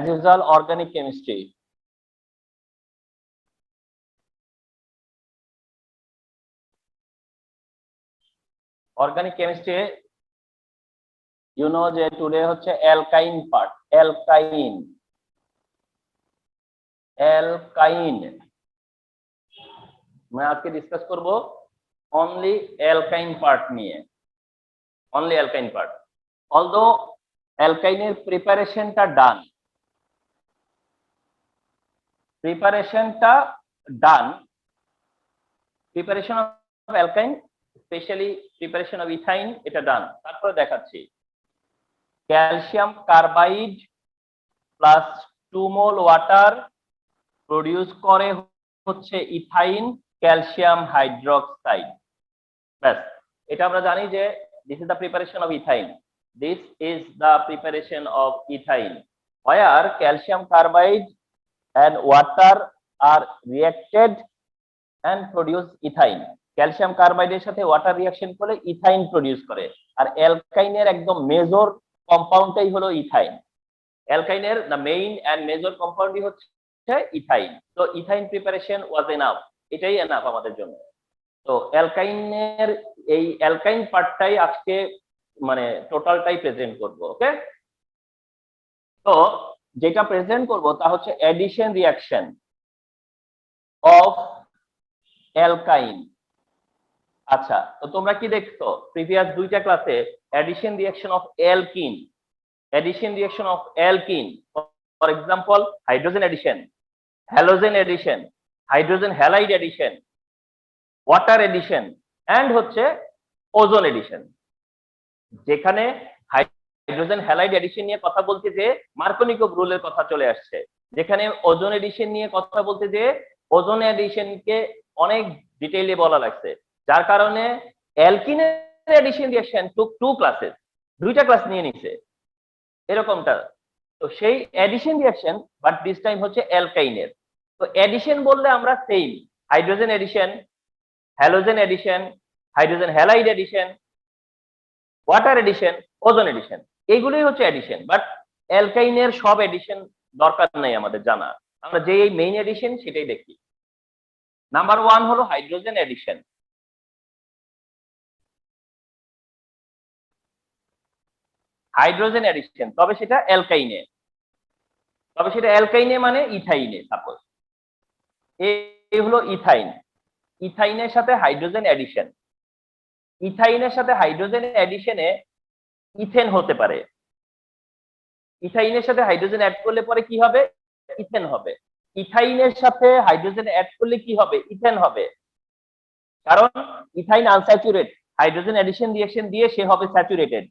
usual, organic chemistry. Organic chemistry, you know যে today হচ্ছে alkyne part, alkyne. मैं আজকে ডিসকাস করব only alkyne part নিয়ে, only alkyne part. Although alkyne এর প্রিপারেশনটা ডান, preparation of alkyne, especially preparation of ethyne, এটা ডান। তারপরে দেখাচ্ছি ক্যালসিয়াম কার্বাইড প্লাস 2 মোল ওয়াটার প্রডিউস করে হচ্ছে ইথাইন ক্যালসিয়াম হাইড্রোক্সাইড। ব্যাস, এটা আমরা জানি যে this is the preparation of ethyne, this is the preparation of ethyne, where calcium carbide and water are reacted and produce ethyne. Calcium কার্বাইডের সাথে water reaction করে ইথাইন প্রডিউস করে। আর অ্যালকাইনের একদম মেজর কম্পাউন্ডটাই হলো ইথাইন। অ্যালকাইনের দ্য মেইন এন্ড মেজর কম্পাউন্ডই হচ্ছে ইথাইন। তো ইথাইন প্রিপারেশন ওয়াজ এনাফ, এটাই এনাফ আমাদের জন্য। তো অ্যালকাইনের এই অ্যালকাইন পার্টটাই আজকে মানে টোটালটাই প্রেজেন্ট করব। ওকে, তো যেটা প্রেজেন্ট করব তা হচ্ছে এডিশন রিঅ্যাকশন অফ অ্যালকাইন। আচ্ছা, তো তোমরা কি দেখছো প্রিভিয়াস দুইটা ক্লাসে addition reaction of alkene, addition reaction of alkene, for example hydrogen addition, halogen addition, hydrogen halide addition, water addition and হচ্ছে ওজোন এডিশন। যেখানে হাইড্রোজেন হ্যালাইড এডিশন নিয়ে কথা বলতে যে মার্কোনিকভ রুলের কথা চলে আসছে, যেখানে ওজোন এডিশন নিয়ে কথা বলতে যে ওজোন এডিশনকে অনেক ডিটেইলে বলা লাগছে, যার কারণে অ্যালকিনের এডিশন রিঅ্যাকশন টুক 2 ক্লাসেস, দুইটা ক্লাস নিয়ে নিছে এরকমটা। তো সেই addition reaction but this time হচ্ছে অ্যালকাইনের। তো এডিশন বললে আমরা same hydrogen addition, halogen addition, hydrogen halide addition, water addition, ozone addition, এইগুলোই হচ্ছে এডিশন। বাট অ্যালকাইনের সব এডিশন দরকার নাই আমাদের জানা, আমরা যে এই মেইন এডিশন সেটাই দেখি। নাম্বার 1 হলো হাইড্রোজেন এডিশন। হাইড্রোজেন এডিশন, তবে সেটা অ্যালকাইনে, তবে সেটা অ্যালকাইনে মানে ইথাইনে। সাপোজ এই হলো ইথাইন, ইথাইনের সাথে হাইড্রোজেন এডিশন, ইথাইনের সাথে হাইড্রোজেন এডিশনে ইথেন হতে পারে। ইথাইনের সাথে হাইড্রোজেন অ্যাড করলে পরে কি হবে? ইথেন হবে। ইথাইনের সাথে হাইড্রোজেন অ্যাড করলে কি হবে? ইথেন হবে। কারণ ইথাইন আনস্যাচুরেট, হাইড্রোজেন এডিশন রিঅ্যাকশন দিয়ে সে হবে স্যাচুরেটেড।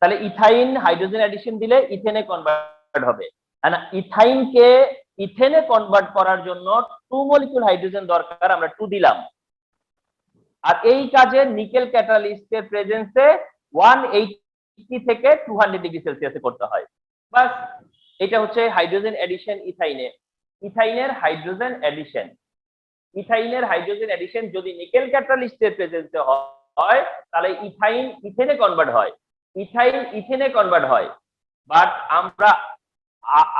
তাহলে ইথাইন হাইড্রোজেন এডিশন দিলে ইথেনে কনভার্ট হবে। আর ইথাইনকে ইথেনে কনভার্ট করার জন্য 2 মলিকিউল হাইড্রোজেন দরকার, আমরা 2 দিলাম। আর এই কাজে নিকেল ক্যাটালিস্টের প্রেজেন্সে 180 থেকে 200 ডিগ্রি সেলসিয়াসে করতে হয়। বাস, এটা হচ্ছে হাইড্রোজেন এডিশন ইথাইনে। ইথাইনের হাইড্রোজেন এডিশন, ইথাইনের হাইড্রোজেন এডিশন যদি নিকেল ক্যাটালিস্টের প্রেজেন্সে হয় তাহলে ইথাইন ইথেনে কনভার্ট হয়, ইথাইন ইথেনে কনভার্ট হয়। বাট আমরা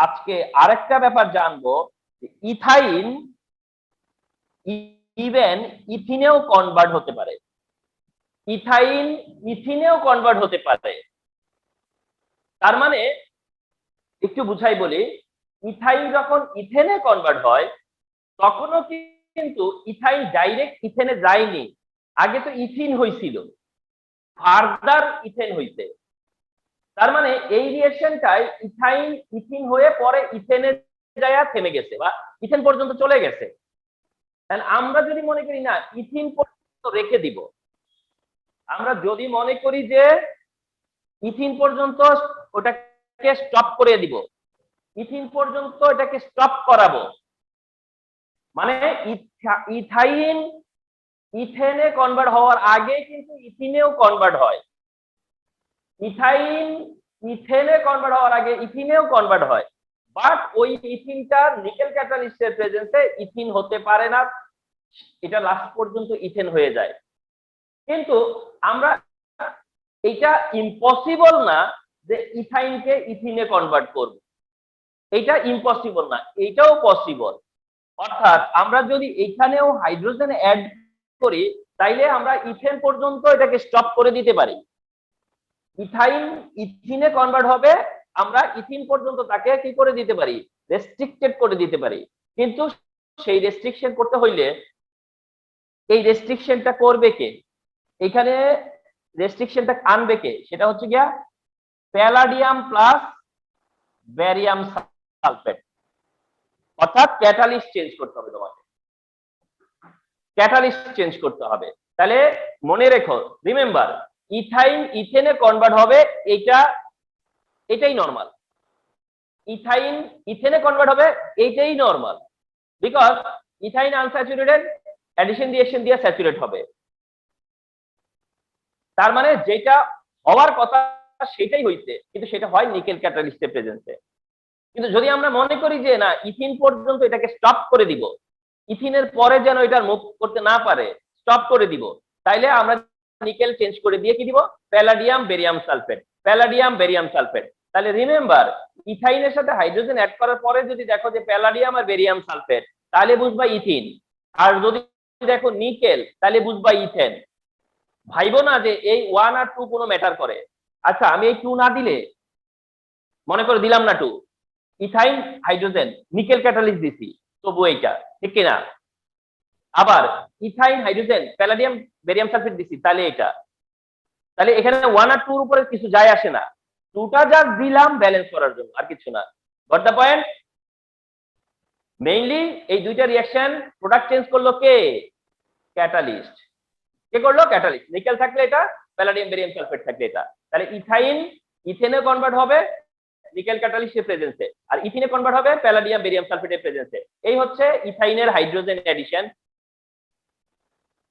আজকে আরেকটা ব্যাপার জানবো, ইথাইন ইভেন ইথিনেও কনভার্ট হতে পারে, ইথাইন ইথিনেও কনভার্ট হতে পারে। তার মানে একটু বুঝাই বলি, ইথাইন যখন ইথেনে কনভার্ট হয় তখনও কিন্তু ইথাইন ডাইরেক্ট ইথেনে যায়নি, আগে তো ইথিন হয়েছিল, ফার্দার ইথেন হইছে। তার মানে এই রিঅ্যাকশনটাই ইথাইন ইথিন হয়ে পরে ইথেনে যায় থেমে গেছে বা ইথেন পর্যন্ত চলে গেছে। আমরা যদি মনে করি না ইথিন পর্যন্ত রেখে দিব, আমরা যদি মনে করি যে ইথিন পর্যন্ত ওটাকে স্টপ করে দিব, ইথিন পর্যন্ত এটাকে স্টপ করাবো, মানে ইথাইন ইথেনে কনভার্ট হওয়ার আগে কিন্তু ইথিনেও কনভার্ট হয়, ইথাইন ইথেনে কনভার্ট হওয়ার আগে ইথিনেও কনভার্ট হয়। বাট ওই ইথিনটা নিকেল ক্যাটালিস্টের প্রেজেন্সে ইথিন হতে পারে না, এটা লাস্ট পর্যন্ত ইথেন হয়ে যায়। কিন্তু আমরা এটা ইম্পসিবল না যে ইথাইনকে ইথিনে কনভার্ট করব, এটা ইম্পসিবল না, এটাও পসিবল। অর্থাৎ আমরা যদি এখানেও হাইড্রোজেন অ্যাড করি তাইলে আমরা ইথেন পর্যন্ত এটাকে স্টপ করে দিতে পারি। ইথাইন ইথিনে কনভার্ট হবে, আমরা ইথিন পর্যন্ত তাকে কি করে দিতে পারি, রেস্ট্রিক্টেড করে দিতে পারি। কিন্তু সেই রেস্ট্রিকশন করতে হইলে এই রেস্ট্রিকশনটা করবে কে, এখানে রেস্ট্রিকশনটা আনবে কে, সেটা হচ্ছে গিয়া প্যালাডিয়াম প্লাস ব্যারিয়াম সালফেট। অর্থাৎ ক্যাটালিস্ট চেঞ্জ করতে হবে, তোমাকে ক্যাটালিস্ট চেঞ্জ করতে হবে। তাহলে মনে রেখো, রিমেম্বার, ইথাইন ইথেনে কনভার্ট হবে, এটাই নরমাল। ইথাইন ইথেনে কনভার্ট হবে, এইটাই normal. Because ethyne unsaturated, addition reaction দিয়ে স্যাচুরেট হবে। তার মানে যেটা হওয়ার কথা সেটাই হইছে, কিন্তু সেটা হয় নিকেল ক্যাটালিস্টের প্রেজেন্সে। কিন্তু যদি আমরা মনে করি যে না, ইথিন পর্যন্ত এটাকে স্টপ করে দিব, ইথিনের পরে যেন এটার মুভ করতে না পারে, স্টপ করে দিব, তাইলে আমরা নিকেল চেঞ্জ করে দিয়ে কি দিব, palladium barium sulphate, palladium barium sulphate. তাহলে রিমেম্বার, ইথাইনের সাথে হাইড্রোজেন অ্যাড করার পরে যদি দেখো যে প্যালাডিয়াম আর বেরিয়াম সালফেট, তাহলে বুঝবা ইথিন। আর যদি দেখো নিকেল, তাহলে বুঝবা ইথেন। ভাইবো না যে এই 1 আর 2 কোনো ম্যাটার করে। আচ্ছা, আমি এই 2 না দিলে, মনে করে দিলাম না 2, ইথাইন হাইড্রোজেন নিকেল ক্যাটালিস্ট দিছি, তবু এইটা ঠিক কিনা? আবার ethyne hydrogen palladium barium sulphate দিছি, তাহলে এটা। তাহলে এখানে 1 আর 2 এর উপরে কিছু যায় আসে না, 2টা জাস্ট দিলাম ব্যালেন্স করার জন্য, আর কিছু না। Got the point? মেইনলি এই দুইটা রিঅ্যাকশন প্রোডাক্ট চেঞ্জ করলো কে? ক্যাটালিস্ট। কে করলো? ক্যাটালিস্ট। নিকেল থাকলে এটা, প্যালাডিয়াম বেরিয়াম সালফেট থাকলে এটা। তাহলে ইথাইন ইথেনে কনভার্ট হবে নিকেল ক্যাটালিস্টের প্রেজেন্সে, আর ইথিনে কনভার্ট হবে প্যালাডিয়াম বেরিয়াম সালফেটের প্রেজেন্সে। এই হচ্ছে ইথাইনের হাইড্রোজেন অ্যাডিশন।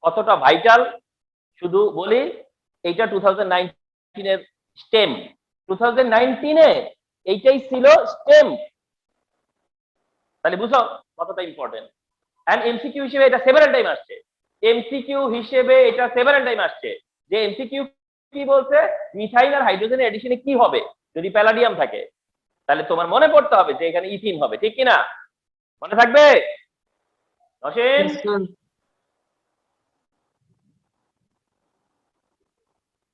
কতটা ভাইটাল শুধু বলি, এইটা 2019 এর স্টেম। 2019 এ এইটাই ছিল স্টেম। তাহলে বুঝো কতটা ইম্পর্টেন্ট। এন্ড এমসিকিউ হিসেবে এটা সেভারাল টাইম আসছে, এমসিকিউ হিসেবে এটা সেভারাল টাইম আসছে। যে এমসিকিউ কি বলছে, মিথাইল আর হাইড্রোজেনের এডিশনে কি হবে যদি প্যালাডিয়াম থাকে। তাহলে তোমার মনে পড়তে হবে যে এখানে ইথিন হবে, ঠিক কিনা? মনে থাকবে? অসীম,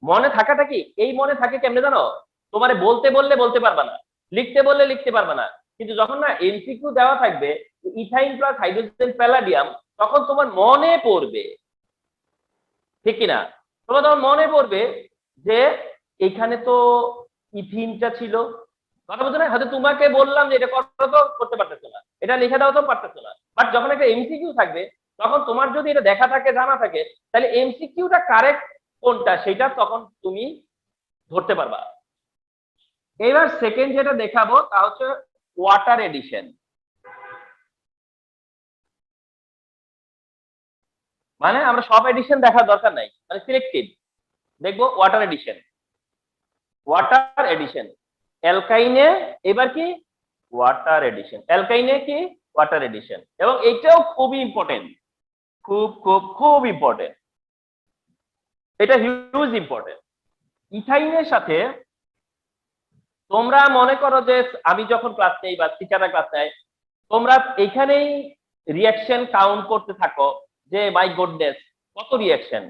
মনে থাকাটা কি, এই মনে থাকে কেমনে জানো? তোমারে বলতে বললে বলতে পারবা না, লিখতে বললে লিখতে পারবা না, কিন্তু যখন না এমসিকিউ দেওয়া থাকবে ইথাইন প্লাস হাইড্রোজেন প্যালাডিয়াম, তখন তোমার মনে পড়বে, ঠিক কিনা? তোমার তখন মনে পড়বে যে এখানে তো ইথিনটা ছিল। কথা বলছো না? হয়তো তোমাকে বললাম যে এটা করো, তো করতে পারতেছো না, এটা লিখে দাও, তো পারতেছো না। বাট যখন একটা এমসিকিউ থাকবে, তখন তোমার যদি এটা দেখা থাকে, জানা থাকে, তাহলে এমসিকিউটা কারেক্ট কোনটা সেটা তখন তুমি ধরতে পারবা। এবার সেকেন্ড যেটা দেখাবো তা হচ্ছে ওয়াটার এডিশন। মানে আমরা সব এডিশন দেখার দরকার নাই, মানে সিলেক্টিভ দেখবো। ওয়াটার এডিশন, ওয়াটার এডিশন অ্যালকাইনে, এবার কি ওয়াটার এডিশন, অ্যালকাইনে কি ওয়াটার এডিশন। এবং এটাও খুবই ইম্পর্টেন্ট, খুব খুব খুব ইম্পর্টেন্ট, এটা হিউজ ইম্পর্টেন্ট। ইথাইনের সাথে তোমরা মনে করো যে আমি যখন ক্লাস নেই বা টিচাররা ক্লাস নেয়, তোমরা এখানেই রিঅ্যাকশন কাউন্ট করতে থাকো যে মাই গুডনেস কত রিঅ্যাকশন।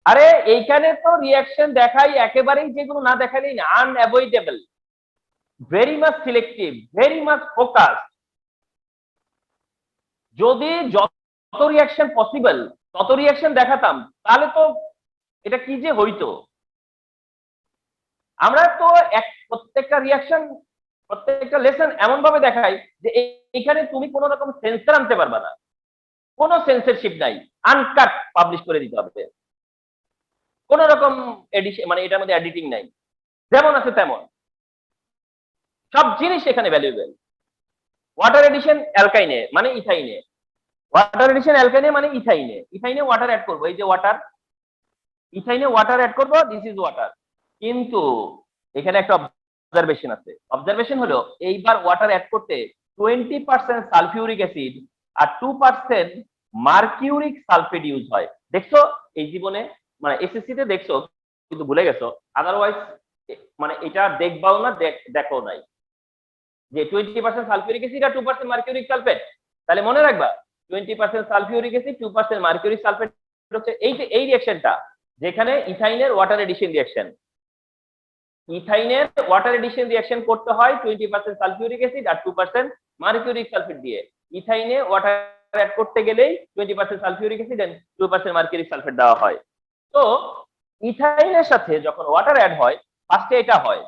আরে এইখানে তো রিঅ্যাকশন দেখাই একেবারেই, যেগুলো না দেখালেই না, unavoidable, very much selective, very much focus. যদি যত রিঅ্যাকশন পসিবল তত রিঅ্যাকশন দেখাতাম, তাহলে তো এটা কি যে হইতো। আমরা তো প্রত্যেকটা রিঅ্যাকশন, প্রত্যেকটা লেসন এমন ভাবে দেখাই যে এখানে তুমি কোন রকম সেন্সর আনতে পারবে না, কোনো সেন্সরশিপ নাই, আনকাট পাবলিশ করে দিতে হবে, কোন রকম এডিশন, মানে এটার মধ্যে এডিটিং নাই, যেমন আছে তেমন, সব জিনিস এখানে ভ্যালুয়েবল। ওয়াটার এডিশন অ্যালকাইনে মানে ইথাইনে, ওয়াটার এডিশন অ্যালকাইনে মানে ইথাইনে, ইথাইনে ওয়াটার অ্যাড করবো, এই যে ওয়াটার, ইথাইনে ওয়াটার অ্যাড করবো, দিস ইজ ওয়াটার। কিন্তু এখানে একটা অবজারভেশন আছে। অবজারভেশন হলো এইবার ওয়াটার অ্যাড করতে 20% সালফিউরিক অ্যাসিড আর 2% মার্কিউরিক সালফেট ইউজ হয়। দেখছো এই জীবনে, মানে এসএসসি তে দেখছো কিন্তু ভুলে গেছো, আদারওয়াইজ মানে এটা দেখবাও না, দেখো নাই। যে 20% সালফিউরিক অ্যাসিড আর 2% মার্কিউরিক সালফেট। তাহলে মনে রাখবা 20% সালফিউরিক অ্যাসিড 2% মার্কিউরিক সালফেট হচ্ছে এই রিঅ্যাকশনটা যেখানে ইথাইনের ওয়াটার এডিশন রিঅ্যাকশন। ইথাইনের ওয়াটার এডিশন রিঅ্যাকশন করতে হয় 20% সালফিউরিক অ্যাসিড আর 2% মার্কিউরিক সালফেট দিয়ে। ইথাইনে ওয়াটার অ্যাড করতে গেলেই 20% sulphuric acid and 2% mercuric sulphate দেওয়া হয়। তো ইথাইনের সাথে যখন ওয়াটার অ্যাড হয় ফার্স্টে এটা হয়,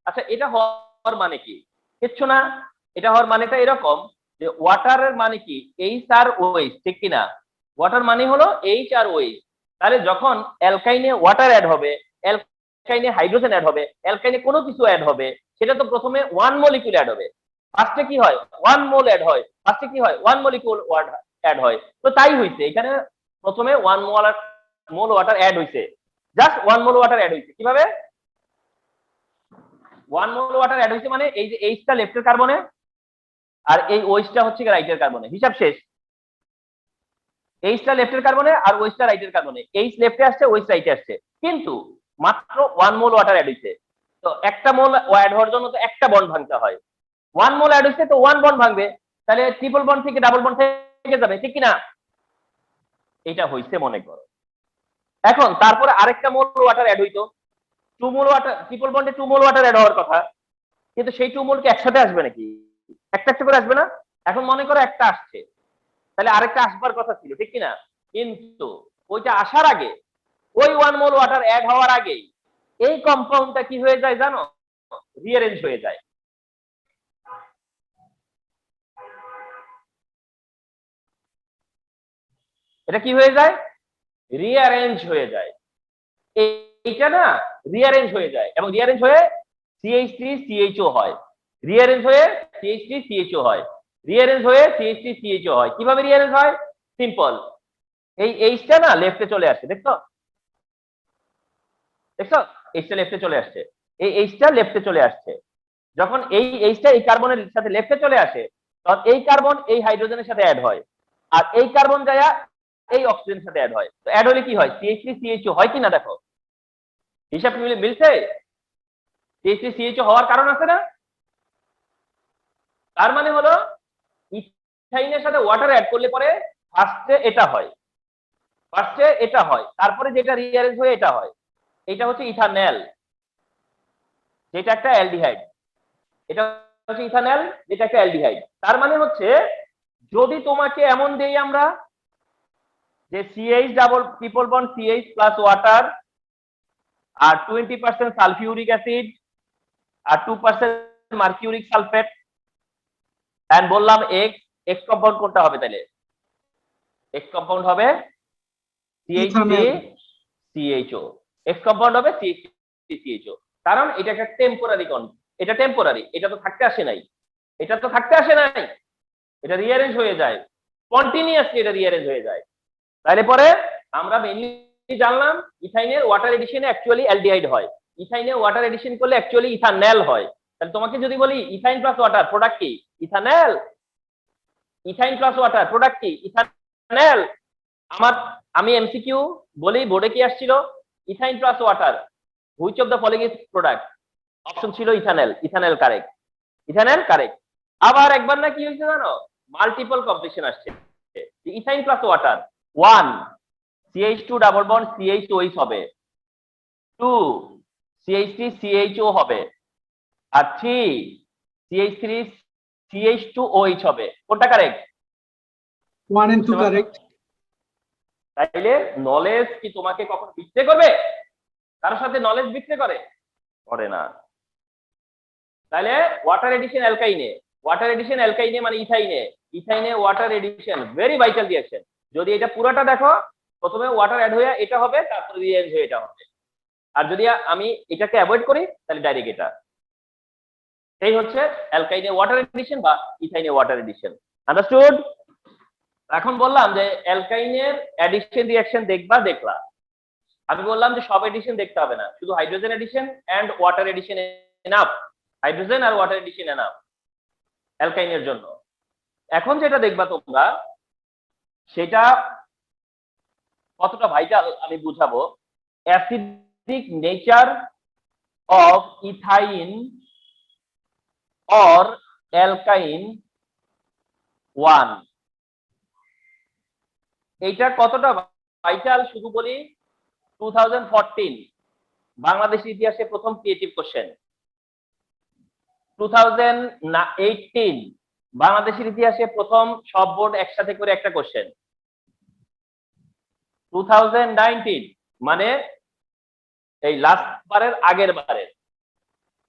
আচ্ছা এটা হওয়ার মানে কি? কিচ্ছু না, এটা হওয়ার মানেটা এরকম যে ওয়াটারের মানে কি এইচ আর ওএইচ, ঠিক কিনা? ওয়াটার মানে হলো এইচ আর ওএইচ। তাহলে যখন অ্যালকাইনে ওয়াটার অ্যাড হবে, অ্যালকাইনে হাইড্রোজেন অ্যাড হবে, অ্যালকাইনে কোনো কিছু অ্যাড হবে, সেটা তো প্রথমে ওয়ান মলিকিউল অ্যাড হবে। ফার্স্টে কি হয়? ওয়ান মোল অ্যাড হয়। ফার্স্টে কি হয়? ওয়ান মলিকিউল অ্যাড হয়। তো তাই হইছে এখানে প্রথমে ওয়ান মোল ওয়াটার অ্যাড হইছে, just one mole water add হইছে। কিভাবে? ওয়ান মোল ওয়াটার অ্যাড হইছে মানে এই যে এইচটা লেফটের কার্বনে আর এই ওইচটা হচ্ছে রাইটের কার্বনে, হিসাব শেষ। এইচটা লেফটের কার্বনে আর ওইচটা রাইটের কার্বনে, এইচ লেফটে আসছে ওইচ রাইটে আসছে, কিন্তু মাত্র ওয়ান মোল ওয়াটার অ্যাড হইছে। তো একটা মোল অ্যাড হওয়ার জন্য তো একটা বন্ড ভাঙতে হয়, ওয়ান মোল অ্যাড হইছে তো ওয়ান বন্ড ভাঙবে, তাহলে ট্রিপল বন্ড থেকে ডাবল বন্ড থেকে যাবে, ঠিক কিনা? এটা হইছে মনে করো। এখন তারপরে আরেকটা মোল ওয়াটার অ্যাড হইতো, টু মোল ওয়াটার, ট্রিপল বন্ডে টু মোল ওয়াটার অ্যাড হওয়ার কথা, কিন্তু সেই টু মোল কি একসাথে আসবে নাকি? একটা একটা করে আসবে না? এখন মনে করো একটা আসছে, তাহলে আরেকটা আসবার কথা ছিল, ঠিক কিনা? কিন্তু ওইটা আসার আগে, ওই ওয়ান মোল ওয়াটার অ্যাড হওয়ার আগেই এই কম্পাউন্ডটা কি হয়ে যায় জানো? রিঅ্যারেঞ্জ হয়ে যায়। এটা কি হয়ে যায়? রিঅ্যারেঞ্জ হয়ে যায়। এইটা না রিঅ্যারেঞ্জ হয়ে যায় এবং রিঅ্যারেঞ্জ হয়ে CH3CHO হয়, রিঅ্যারেঞ্জ হয়ে CH3CHO হয়, রিঅ্যারেঞ্জ হয়ে CH3CHO হয়। কিভাবে রিঅ্যারেঞ্জ হয়? সিম্পল, এই এইচটা না লেফটে চলে আসছে, দেখছো? দেখছো এইচটা লেফটে চলে আসছে, এই এইচটা লেফটে চলে আসছে। যখন এই এইচটা এই কার্বনের সাথে লেফটে চলে আসে তখন এই কার্বন এই হাইড্রোজেনের সাথে অ্যাড হয়, আর এই কার্বন যায় এই অক্সিজেনের সাথে অ্যাড হয়। তো অ্যাড হলে কি হয়? CH3CHO হয় কিনা দেখো, হিসাব মিলছে? CH3CHO হওয়ার কারণ আছে না? তার মানে হলো ইথাইনের সাথে ওয়াটার অ্যাড করলে পরে ফার্স্টে এটা হয়, তারপরে যেটা রিঅ্যারেঞ্জ হয়ে এটা হয়। এটা হচ্ছে ইথানল, যেটা একটা অ্যালডিহাইড। এটা হচ্ছে ইথানল, যেটা একটা অ্যালডিহাইড। তার মানে হচ্ছে যদি তোমাকে এমন দেই আমরা যে CH double triple bond CH plus water আর 20% সালফিউরিক অ্যাসিড আর 2% মার্কিউরিক সালফেট, এন্ড বললাম এক্স কম্পাউন্ড কোনটা হবে? তাহলে এক্স কম্পাউন্ড হবে CH3CHO, এক্স কম্পাউন্ড হবে CH3CHO। কারণ এটা একটা টেম্পোরারি এটা টেম্পোরারি, এটা তো থাকতে আসে নাই, এটা রিঅ্যারেঞ্জ হয়ে যায়, কন্টিনিউয়াসলি এটা রিঅ্যারেঞ্জ হয়ে যায়। তাহলে পরে আমরা মেইনলি জানলাম ইথাইনের ওয়াটার এডিশনে অ্যাকচুয়ালি অ্যালডিহাইড হয়, ইথাইনের ওয়াটার এডিশন করলে অ্যাকচুয়ালি ইথানল হয়। তাহলে তোমাকে যদি বলি ইথাইন প্লাস ওয়াটার প্রোডাক্ট কি? Ethanol. Ethyne plus water product কি? ইথানল। আমি এমসিকিউ বলি, বোর্ডে কি আসছিল? Ethyne plus water which of the following is product? Option ছিল ইথানল কারেক্ট। আবার একবার না কি হয়েছে জানো? মাল্টিপল কম্পিটিশন আসছে, ethyne plus water 1 CH2 double bond CHOH হবে, 2 CH3CHO হবে, আর 3 CH3CH2OH হবে। কোনটা কারেক্ট? 1 and 2 correct. তাইলে নলেজ কি তোমাকে কখন বিক্রি করবে? কারোর সাথে নলেজ বিক্রি করে না। তাহলে ওয়াটার এডিশন অ্যালকাইনে মানে ইথাইনে water addition very vital reaction. যদি এটা পুরোটা দেখো, প্রথমে ওয়াটার অ্যাড হয়ে এটা হবে, তারপরে রিঅ্যারেঞ্জ হয়ে এটা হবে। আর যদি আমি এটাকে অ্যাভয়েড করি তাহলে ডাইরেক্ট এটা। এই হচ্ছে অ্যালকাইনে ওয়াটার এডিশন বা ইথাইনে ওয়াটার এডিশন। আন্ডারস্টুড? এখন বললাম যে অ্যালকাইনের অ্যাডিশন রিঅ্যাকশন দেখলা। আমি বললাম যে সব এডিশন দেখতে হবে না, শুধু hydrogen addition and water addition enough. Hydrogen আর ওয়াটার এডিশন এনাফ অ্যালকাইনের জন্য। এখন যেটা দেখবা তোমরা সেটা কতটা ভাইটাল আমি বুঝাবো। Acidic nature of ethine or alkyne 1 এইটা কতটা ভাইটাল শুধু বলি 2014 বাংলাদেশের ইতিহাসে প্রথম ক্রিয়েটিভ কোশ্চেন 2018 বাংলাদেশের ইতিহাসে প্রথম সব বোর্ড একসাথে করে একটা কোশ্চেন 2019 মানে এই লাস্ট বারের আগের বারের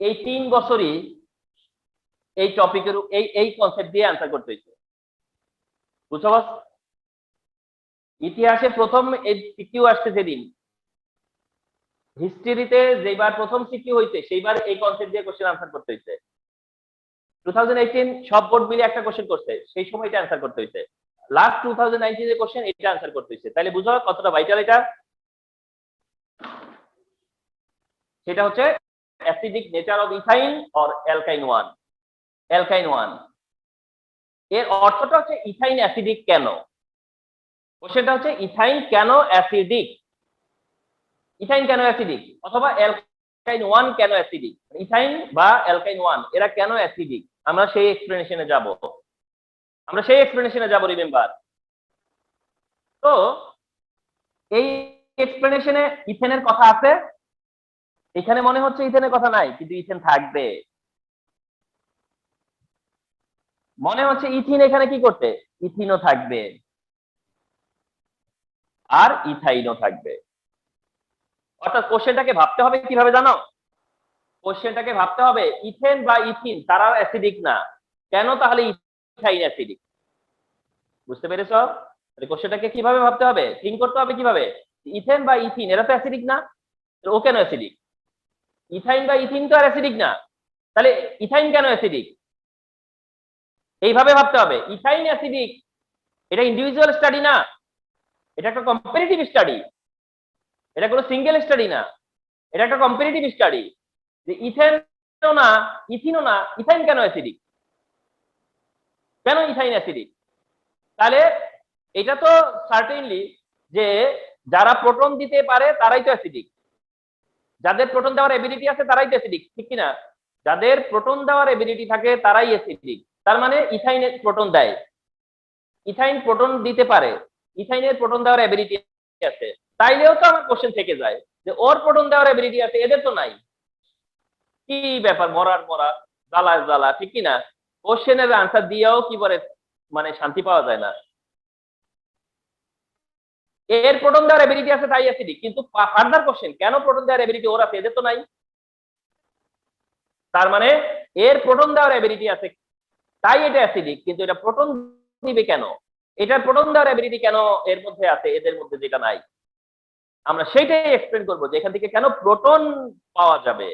এই 3 বছরই এই টপিকের এই কনসেপ্ট দিয়ে অ্যান্সার করতে হয়েছে বুঝছো বস ইতিহাসে প্রথম এই সিকিউ আসছে যেদিন হিস্ট্রিতে যেবার প্রথম সিকিউ হইছে সেইবার এই কনসেপ্ট দিয়ে কোশ্চেন আনসার করতে হয়েছে 2018 সব বোর্ড মিলে একটা কোশ্চেন করছে সেই সময় এটা অ্যান্সার করতে হয়েছে লাস্ট 2019 এর কোশ্চেন এটা অ্যান্সার করতে হয়েছে তাহলে বুঝো কতটা ভাইটাল এটা সেটা হচ্ছে acidic nature of ethyne or অ্যালকাইন 1 অ্যালকাইন 1 এর অর্থটা হচ্ছে ইথাইন অ্যাসিডিক কেন কোশ্চেনটা হচ্ছে ইথাইন কেন অ্যাসিডিক ইথাইন কেন অ্যাসিডিক অথবা অ্যালকাইন 1 কেন অ্যাসিডিক ইথাইন বা অ্যালকাইন 1 এরা কেন অ্যাসিডিক আমরা সেই এক্সপ্লেনেশনে যাব রিমেম্বার তো এই এক্সপ্লেনেশনে ইথেনের কথা আছে এখানে মনে হচ্ছে ইথেনের কথা নাই কিন্তু ইথেন থাকবে মনে হচ্ছে ইথিন এখানে কি করতে ইথিনও থাকবে আর ইথাইনও থাকবে অর্থাৎ কোশ্চেনটাকে ভাবতে হবে কিভাবে জানো কোশ্চেনটাকে ভাবতে হবে ইথেন বা ইথিন তারা অ্যাসিডিক না কেন তাহলে ইথাইন অ্যাসিডিক বুঝতে পেরেছো কোশ্চেনটাকে কিভাবে ভাবতে হবে থিঙ্ক করতে হবে কিভাবে ইথেন বা ইথিন এরা তো অ্যাসিডিক না ও কেন অ্যাসিডিক ইথাইন বা ইথিন তো আর অ্যাসিডিক না তাহলে ইথাইন কেন অ্যাসিডিক এইভাবে ভাবতে হবে ইথাইন অ্যাসিডিক এটা ইন্ডিভিজুয়াল স্টাডি না এটা একটা কম্পারেটিভ স্টাডি এটা কোনো সিঙ্গেল স্টাডি না এটা একটা কম্পারেটিভ স্টাডি যে ইথেনও না ইথিনও না ইথাইন কেন অ্যাসিডিক কেন ইথাইন অ্যাসিডিক তাহলে এটা তো সার্টেনলি যে যারা প্রোটন দিতে পারে তারাই তো অ্যাসিডিক যাদের প্রোটন দেওয়ার এবিলিটি আছে তারাই তো অ্যাসিডিক ঠিক কি না যাদের প্রোটন দেওয়ার এবিলিটি থাকে তারাই অ্যাসিডিক তার মানে ইথাইনের প্রোটন দেয় ইথাইন প্রোটন দিতে পারে ইথাইনের প্রোটন দেওয়ার এবিলিটি আছে তাইলেও তো আমার কোশ্চেন থেকে যায় যে ওর প্রোটন দেওয়ার এবিলিটি আছে এদের তো নাই কি ব্যাপার মরা জ্বালা ঠিক কি না কোশ্চেনের আনসার দিয়েও কি বলে মানে শান্তি পাওয়া যায় না এর প্রোটন দেওয়ার এবিলিটি আছে তাই অ্যাসিডিক কিন্তু ফার্দার কোশ্চেন কেন প্রোটন দেওয়ার এবিলিটি ওর আছে এদের তো নাই তার মানে এর প্রোটন দেওয়ার এবিলিটি আছে তাই এটা অ্যাসিডিক কিন্তু এটা প্রোটন দিবে কেন এটার প্রোটন দেওয়ার এবিলিটি কেন এর মধ্যে আছে এদের মধ্যে যেটা নাই আমরা সেটাই এক্সপ্লেন করবো যে এখান থেকে কেন প্রোটন পাওয়া যাবে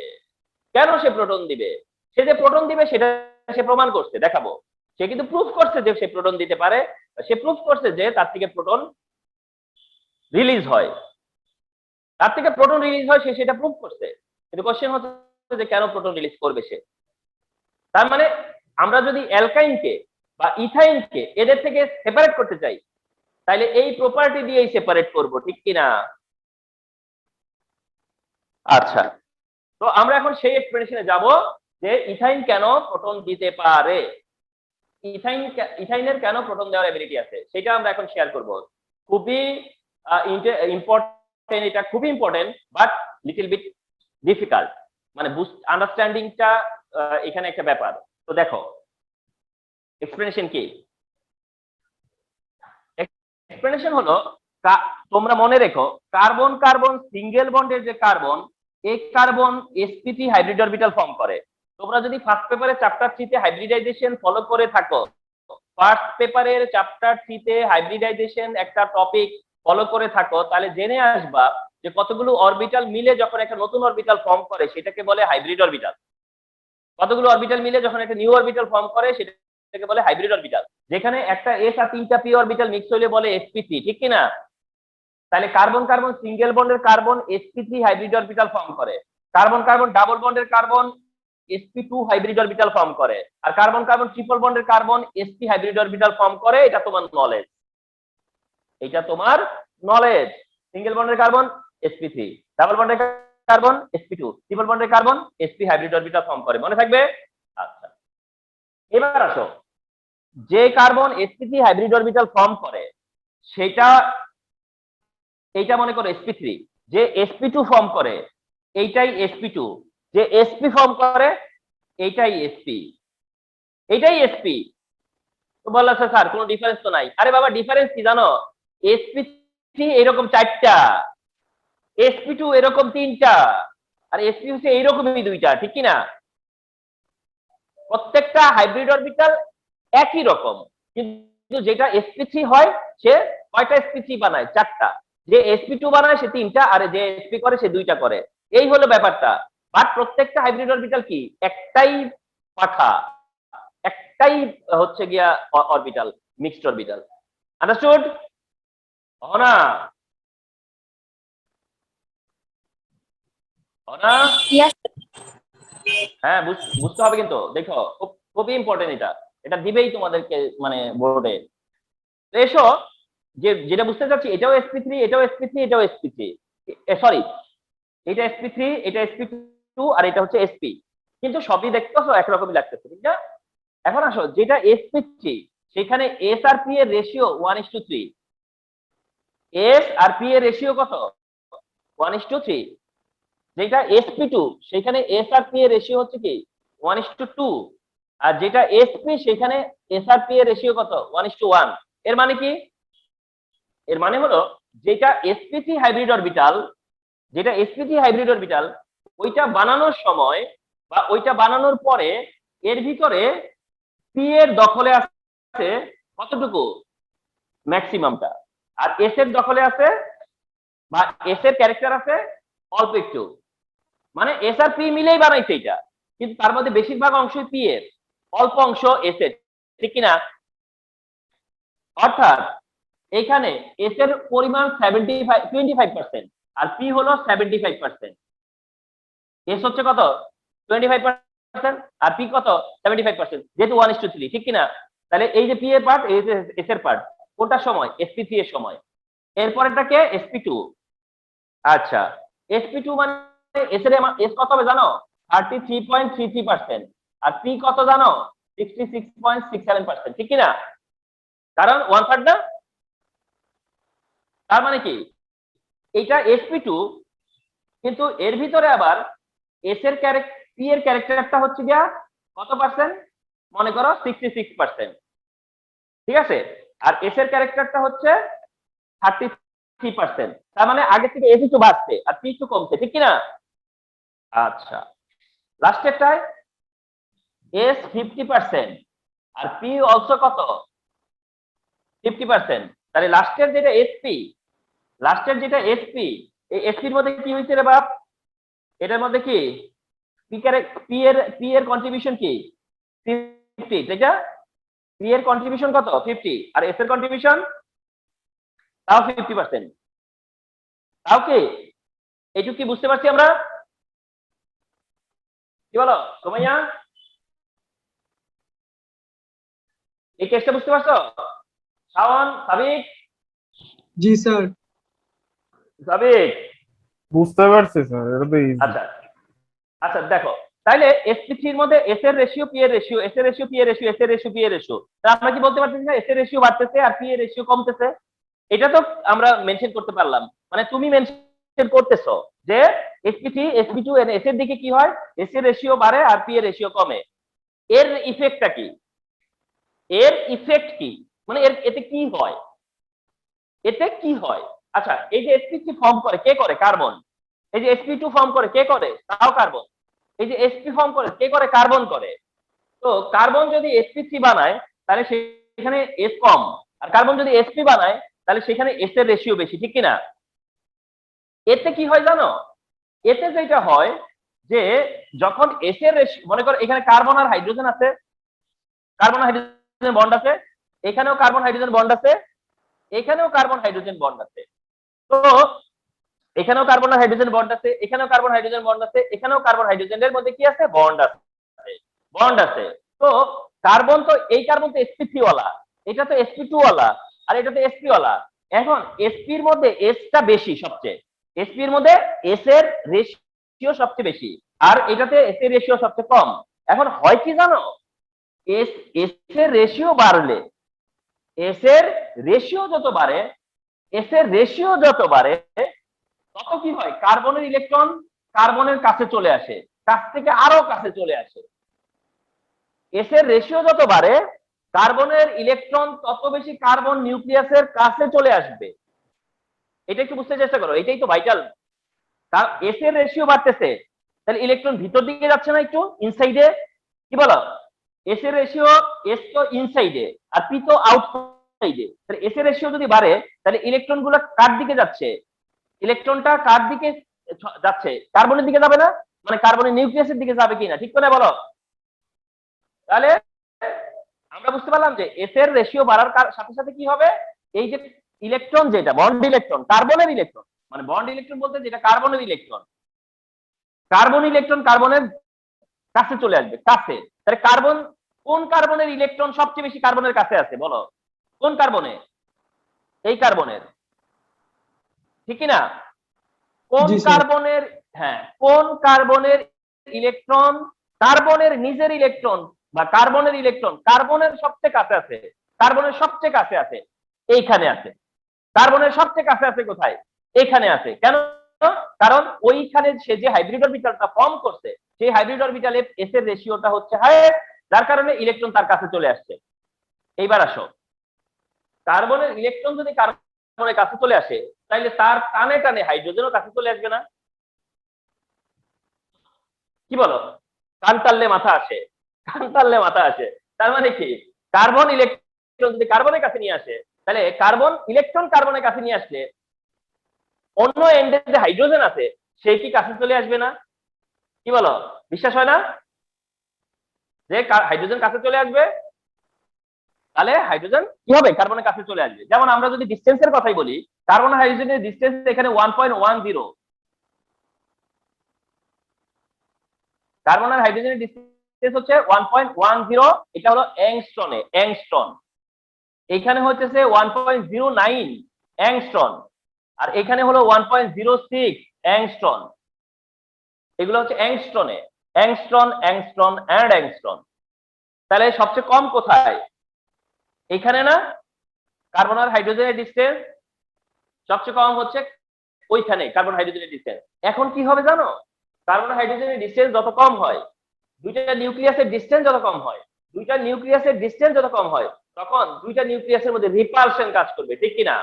কেন সে প্রোটন দিবে সে যে প্রোটন দিবে সেটা সে প্রমাণ করছে দেখাবো সে কিন্তু প্রুফ করছে যে সে প্রোটন দিতে পারে সে প্রুফ করছে যে তার থেকে প্রোটন রিলিজ হয় সে সেটা প্রুফ করছে কিন্তু কোশ্চেন হচ্ছে যে কেন প্রোটন রিলিজ করবে সে তার মানে আমরা যদি অ্যালকাইনকে বা ইথাইনকে এদের থেকে সেপারেট করতে চাই তাহলে এই প্রপার্টি দিয়েই সেপারেট করব ঠিক কিনা আচ্ছা তো আমরা এখন সেই এক্সপ্লেনেশনে যাব যে ইথাইন কেন প্রোটন দিতে পারে ইথাইনের কেন প্রোটন দেওয়ার এবিলিটি আছে সেটা আমরা এখন শেয়ার করব খুবই ইম্পর্টেন্ট এটা খুবই important but little bit difficult মানে আন্ডারস্ট্যান্ডিংটা এখানে একটা ব্যাপার তো দেখো এক্সপ্লেনেশন কি এক্সপ্লেনেশন হলো তোমরা মনে রেখো কার্বন কার্বন সিঙ্গেল বন্ডের যে কার্বন এই carbon sp3 hybrid orbital form করে তোমরা যদি ফার্স্ট পেপারে চ্যাপ্টার 3 তে হাইব্রিডাইজেশন ফলো করে থাকো ফার্স্ট পেপারের চ্যাপ্টার 3 তে হাইব্রিডাইজেশন একটা টপিক ফলো করে থাকো তাহলে জেনে আসবা যে কতগুলো অরবিটাল মিলে যখন একটা নতুন অরবিটাল ফর্ম করে সেটাকে বলে হাইব্রিড অরবিটাল কতগুলো অরবিটাল মিলে যখন একটা নিউ অরবিটাল ফর্ম করে সেটাকে বলে হাইব্রিড অরবিটাল যেখানে একটা s আর তিনটা p অরবিটাল মিক্স হলে বলে sp3 ঠিক কি না তাহলে কার্বন কার্বন সিঙ্গেল বন্ডের carbon sp3 hybrid orbital form করে কার্বন কার্বন ডাবল বন্ডের carbon sp2 hybrid orbital form করে আর কার্বন কার্বন ট্রিপল বন্ডের carbon sp hybrid orbital form করে এটা তোমার নলেজ সিঙ্গেল বন্ডের কার্বন sp3 ডাবল বন্ডের কার্বন sp2, ট্রিপল বন্ডের carbon sp hybrid orbital form করে, মনে থাকবে? আচ্ছা, এবার আসো, যে carbon sp3 hybrid orbital form করে সেটা, এইটা মনে করো sp3, যে sp2 ফর্ম করে এইটাই sp2, যে sp ফর্ম করে এইটাই sp, এইটাই sp। তো বললো স্যার কোনো ডিফারেন্স তো নাই। আরে বাবা, ডিফারেন্স কি জানো? sp3 এরকম 4টা, sp2 এরকম 3টা, আর sp হচ্ছে এইরকমই 2টা, ঠিক কি না? প্রত্যেকটা হাইব্রিড অরবিটাল একই রকম, কিন্তু যেটা sp3 হয় সে কয়টা sp3 বানায়? 4টা। যে sp2 বানায় সে 3টা, আর যে sp করে সে 2টা করে। এই হলো ব্যাপারটা। বাট প্রত্যেকটা হাইব্রিড অরবিটাল কি একটাই পাখা, একটাই হচ্ছে গিয়া অরবিটাল, মিক্সড অরবিটাল। আন্ডারস্টুড? না না? হ্যাঁ, বুঝতে হবে কিন্তু। দেখো, খুবই ইম্পর্টেন্ট, এটা দিবেই তোমাদেরকে মানে বোর্ডে। এসো, যেটা বুঝতে চাচ্ছি, এটাও sp3, এটাও sp3, এটাও sp3, সরি, এটা sp3, এটা sp2, আর এটা হচ্ছে sp, কিন্তু সবই দেখতেছো একরকমই লাগতেছে, ঠিক না? এখন আসো, যেটা sp3 সেখানে s আর p এর রেশিও 1:3, s আর p এর রেশিও কত? 1:3। যেটা sp2 সেখানে s আর p এর রেশিও হচ্ছে কি 1:2, আর যেটা sp সেখানে s আর p এর রেশিও কত? 1:1। এর মানে কি? এর মানে হলো যেটা sp3 হাইব্রিড অরবিটাল, যেটা sp3 হাইব্রিড অরবিটাল, ওইটা বানানোর সময় বা ওইটা বানানোর পরে এর ভিতরে p এর দখলে আছে কতটুকু? ম্যাক্সিমামটা। আর s এর দখলে আছে বা s এর ক্যারেক্টার আছে অল্প একটু, মানে s আর p মিলেই বানাইছে এটা, কিন্তু তার মধ্যে বেশিরভাগ অংশই p এর, অল্প অংশ s এর, ঠিক কিনা? অর্থাৎ এখানে s এর পরিমাণ 25% আর p হলো 75%। s হচ্ছে কত? 25% আর p কত? 75%, যেহেতু 1:3, ঠিক কিনা? তাহলে এই যে p এর পার্ট, এই যে s এর পার্ট, কোনটার সময়? sp3 এর সময়। এরপরেরটাকে sp2। আচ্ছা, sp2 মানে s এর s কত হবে জানো? 33.33%, আর p কত জানো? 66.67%, ঠিক কিনা? কারণ 1/3 না? তার মানে কি এটা sp2, কিন্তু এর ভিতরে আবার s এর p এর ক্যারেক্টারটা হচ্ছে গিয়া কত পার্সেন্ট? মনে করো 66%, ঠিক আছে? আর s এর ক্যারেক্টারটা হচ্ছে 33%। তার মানে আগে থেকে s একটু বাড়ছে আর p একটু কমছে, ঠিক কিনা? আচ্ছা, লাস্টেরটায় s 50% আর p অলসো কত? 50%। তাহলে লাস্টের যেটা sp, লাস্টের যেটা sp, এই sp এর মধ্যে কি হইছে রে বাপ? এটার মধ্যে কি p এর কন্ট্রিবিউশন কি? 50, ঠিক না? p এর কন্ট্রিবিউশন কত? 50, আর s এর কন্ট্রিবিউশন তাও 50%। তাও কি এইটুকু কি বুঝতে পারছি আমরা? কি বলো সুমাইয়া? এই কেসটা বুঝতে পারছো? শাওন, সাবিক? জি স্যার। সাবিক বুঝতে পারছি স্যার, এটা তো ইজি। আচ্ছা আচ্ছা, দেখো, তাইলে sp3 এর মধ্যে s এর রেশিও p এর রেশিও, s এর রেশিও p এর রেশিও, s এর রেশিও p এর রেশিও, তাহলে আমরা কি বলতে পারতেছি না s এর রেশিও বাড়তেছে আর p এর রেশিও কমতেছে? এটা তো আমরা মেনশন করতে পারলাম, মানে তুমি মেনশন করতেছো যে sp3 sp2 এর s এর দিকে কি হয়? s এর রেশিও বাড়ে আর p এর রেশিও কমে। এর ইফেক্টটা কি? এর ইফেক্ট কি, মানে এতে কি হয়? এতে কি হয়? আচ্ছা, এই যে sp3 ফর্ম করে কে করে? কার্বন। এই যে sp2 ফর্ম করে কে করে? তাও কার্বন। এই যে sp ফর্ম করে কে করে? কার্বন করে। তো কার্বন যদি sp3 বানায় তাহলে সেখানে s কম, আর কার্বন যদি sp বানায় তাহলে সেখানে s এর রেশিও বেশি, ঠিক কিনা? এতে কি হয় জানো? এতে যেটা হয় যে যখন s এর রেশিও, মনে করো এখানে কার্বন আর হাইড্রোজেন আছে, কার্বন আর হাইড্রোজেন বন্ড আছে, এখানেও কার্বন হাইড্রোজেন বন্ড আছে, এখানেও কার্বন হাইড্রোজেন বন্ড আছে। তো এখানেও কার্বন আর হাইড্রোজেন বন্ড আছে, এখানেও কার্বন হাইড্রোজেন বন্ড আছে, এখানেও কার্বন হাইড্রোজেনের মধ্যে কি আছে? বন্ড আছে, বন্ড আছে। তো কার্বন তো, এই কার্বন তো sp3 ওয়ালা, এটা তো sp2 ওয়ালা, আর এটা তো sp ওয়ালা। এখন sp এর মধ্যে s টা বেশি সবচেয়ে, sp এর মধ্যে s এর রেশিও রেশিও সবচেয়ে বেশি, আর এটাতে এস এর রেশিও সবচেয়ে কম। এখন হয় কি জানো, এস এস এর রেশিও বাড়লে, এস এর রেশিও যত বাড়ে, এস এর রেশিও যত বাড়ে, তত কি হয়, কার্বনের ইলেকট্রন কার্বনের কাছে চলে আসে, কাছ থেকে আরো কাছে চলে আসে। এস এর রেশিও যত বাড়ে, কার্বনের ইলেকট্রন তত বেশি কার্বন নিউক্লিয়াসের কাছে চলে আসবে। এটা একটু বুঝতে চেষ্টা করো, এটাই তো ভাইটাল। এস এর রেশিও বাড়তেছে, তাহলে ইলেকট্রন ভিতর দিকে যাচ্ছে না, একটু ইনসাইডে, কি বলো? এস এর রেশিও, এস তো ইনসাইডে আর পি তো আউটসাইডে, তাহলে এস এর রেশিও যদি বাড়ে, তাহলে ইলেকট্রন গুলো কার দিকে যাচ্ছে? ইলেকট্রনটা কার দিকে যাচ্ছে? কার্বনের দিকে যাবে না, মানে কার্বনের নিউক্লিয়াসের দিকে যাবে কিনা, ঠিক করে বলো? তাহলে আমরা বুঝতে পারলাম যে এস এর রেশিও বাড়ার সাথে সাথে কি হবে, এই যে ইলেকট্রন, যেটা বন্ড ইলেকট্রন, কার্বনের ইলেকট্রন, মানে বন্ড ইলেকট্রন বলতে যেটা কার্বনের ইলেকট্রন, কার্বন ইলেকট্রন কার্বনের কাছে চলে আসবে, কাছে। তাহলে কার্বন, কোন কার্বনের ইলেকট্রন সবচেয়ে বেশি কার্বনের কাছে আছে বলো? কোন কার্বনে? এই কার্বনের, ঠিক না? কোন জি স্যার। কার্বনের, হ্যাঁ, কোন কার্বনের ইলেকট্রন কার্বনের নিজের ইলেকট্রন বা কার্বনের ইলেকট্রন কার্বনের সবচেয়ে কাছে আছে? কার্বনের সবচেয়ে কাছে আছে এইখানে আছে। কার্বনের সবচেয়ে কাছে আছে কোথায়? এখানে আছে। কেন? কারণ ওইখানে সে যে হাইব্রিড অরবিটালটা ফর্ম করছে, সেই হাইব্রিড অরবিটালে এস এর রেশিওটা হচ্ছে হাইয়েস্ট, যার কারণে ইলেকট্রন তার কাছে চলে আসছে। এইবার আসো, কার্বনের ইলেকট্রন যদি কার্বনের কাছে চলে আসে, তাহলে তার টানে টানে হাইড্রোজেনও কাছে চলে আসবে না? কি বলো? কান টানলে মাথা আসে, কান টানলে মাথা আসে। তার মানে কি, কার্বন ইলেকট্রন যদি কার্বনের কাছে নিয়ে আসে, তাহলে কার্বন ইলেকট্রন কার্বনের কাছে নিয়ে আসলে অন্য এন্ডে যে হাইড্রোজেন আছে সে কি কাছে চলে আসবে না? কি বলো? বিশ্বাস হয় না যে হাইড্রোজেন কাছে চলে আসবে? তাহলে হাইড্রোজেন কি হবে, কার্বনের কাছে চলে আসবে। যেমন আমরা যদি ডিসটেন্সের কথাই বলি, কার্বন হাইড্রোজেনের ডিসটেন্স এখানে 1.10, কার্বন আর হাইড্রোজেনের ডিসটেন্স হচ্ছে 1.10, এটা হলো অ্যাংস্ট্রনে, অ্যাংস্ট্রন। এখানে হচ্ছে 1.09 অ্যাংস্ট্রন, আর এখানে হলো 1.06 অ্যাংস্ট্রন। এগুলো হচ্ছে অ্যাংস্ট্রনে, অ্যাংস্ট্রন, অ্যাংস্ট্রন এন্ড অ্যাংস্ট্রন। তাহলে সবচেয়ে কম কোথায়? এখানে না? কার্বন আর হাইড্রোজেনের ডিসটেন্স সবচেয়ে কম হচ্ছে ওইখানে, কার্বন হাইড্রোজেনের ডিসটেন্স। এখন কি হবে জানো, কার্বন হাইড্রোজেনের ডিসটেন্স যত কম হয়, দুইটা নিউক্লিয়াসের ডিসটেন্স যত কম হয়, দুইটা নিউক্লিয়াসের ডিসটেন্স যত কম হয়, তখন দুইটা নিউক্লিয়াসের মধ্যে রিপালশন কাজ করবে, ঠিক কিনা?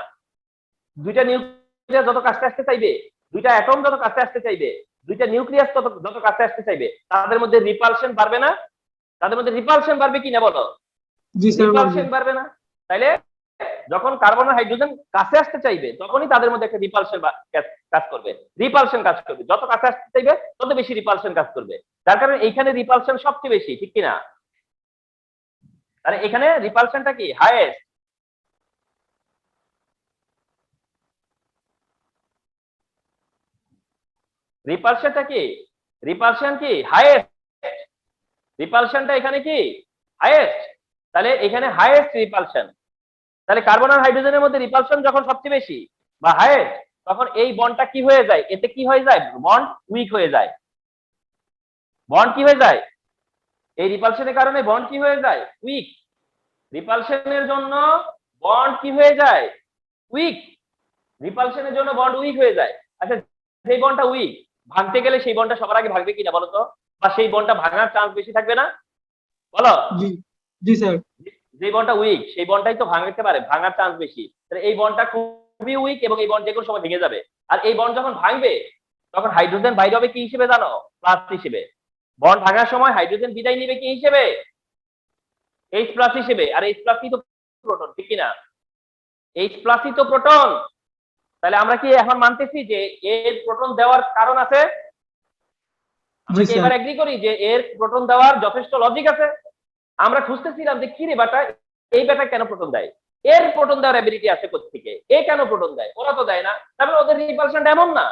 দুইটা নিউক্লিয়াস যত কাছে আসতে চাইবে, দুইটা অ্যাটম যত কাছে আসতে চাইবে, দুইটা নিউক্লিয়াস যত কাছে আসতে চাইবে, তাদের মধ্যে রিপালশন বাড়বে না? তাদের মধ্যে রিপালশন বাড়বে কিনা বলো? জি স্যার। রিপালশন বাড়বে না? তাইলে যখন কার্বন আর হাইড্রোজেন কাছে আসতে চাইবে, তখনই তাদের মধ্যে একটা রিপালশন কাজ করবে, রিপালশন কাজ করবে। যত কাছে আসতে চাইবে তত বেশি রিপালশন কাজ করবে, যার কারণে এইখানে রিপালশন সবচেয়ে বেশি, ঠিক কিনা? তাহলে এখানে রিপালশনটা কি হাইয়েস্ট? রিপালশনটা কি, রিপালশন কি হাইয়েস্ট? রিপালশনটা এখানে কি হাইয়েস্ট? তাহলে এখানে হাইয়েস্ট রিপালশন। তাহলে কার্বন আর হাইড্রোজেনের মধ্যে রিপালশন যখন সবচেয়ে বেশি বা হাইয়েস্ট, তখন এই বন্ডটা কি হয়ে যায়, এতে কি হয়ে যায়, বন্ড উইক হয়ে যায়। বন্ড কি হয়ে যায়, এই রিপালশনের কারণে বন্ড কি হয়ে যায়, উইক। রিপালশনের জন্য বন্ড কি হয়ে যায়, উইক। রিপালশনের জন্য বন্ড উইক হয়ে যায়। আচ্ছা, সেই বন্ডটা উইক, ভাঙতে গেলে সেই বন্ডটা সবার আগে ভাঙবে কিনা বলো তো? বা সেই বন্ডটা ভাঙার চান্স বেশি থাকবে না বলো? জি জি স্যার। যে বন্ডটা উইক সেই বন্ডটাই তো ভাঙতে পারে, ভাঙার চান্স বেশি। তাহলে এই বন্ডটা খুবই উইক এবং এই বন্ড যে কোনো সময় ভেঙে যাবে। আর এই বন্ড যখন ভাঙবে, তখন হাইড্রোজেন বাইরে হবে কি হিসেবে জানো, প্লাস হিসেবে। বন্ড ভাঙার সময় হাইড্রোজেন বিদায় নিবে কি হিসেবে, এইচ প্লাস হিসেবে। আর এইচ প্লাসই তো প্রোটন, ঠিক কিনা? এইচ প্লাসই তো প্রোটন। তাহলে আমরা কি এখন মানতেছি যে এর প্রোটন দেওয়ার কারণ আছে? আমরা কি এবার এগ্রি করি যে এর প্রোটন দেওয়ার যথেষ্ট লজিক আছে? আমরা খুঁজতেছিলাম যে কি রে বেটা, এই বেটা কেন প্রোটন দেয়, এর প্রোটন দেওয়ার অ্যাবিলিটি আছে কোত্থেকে, এ কেন প্রোটন দেয়, ওরা তো দেয় না। তারপরে ওদের রিপালশনটা এমন না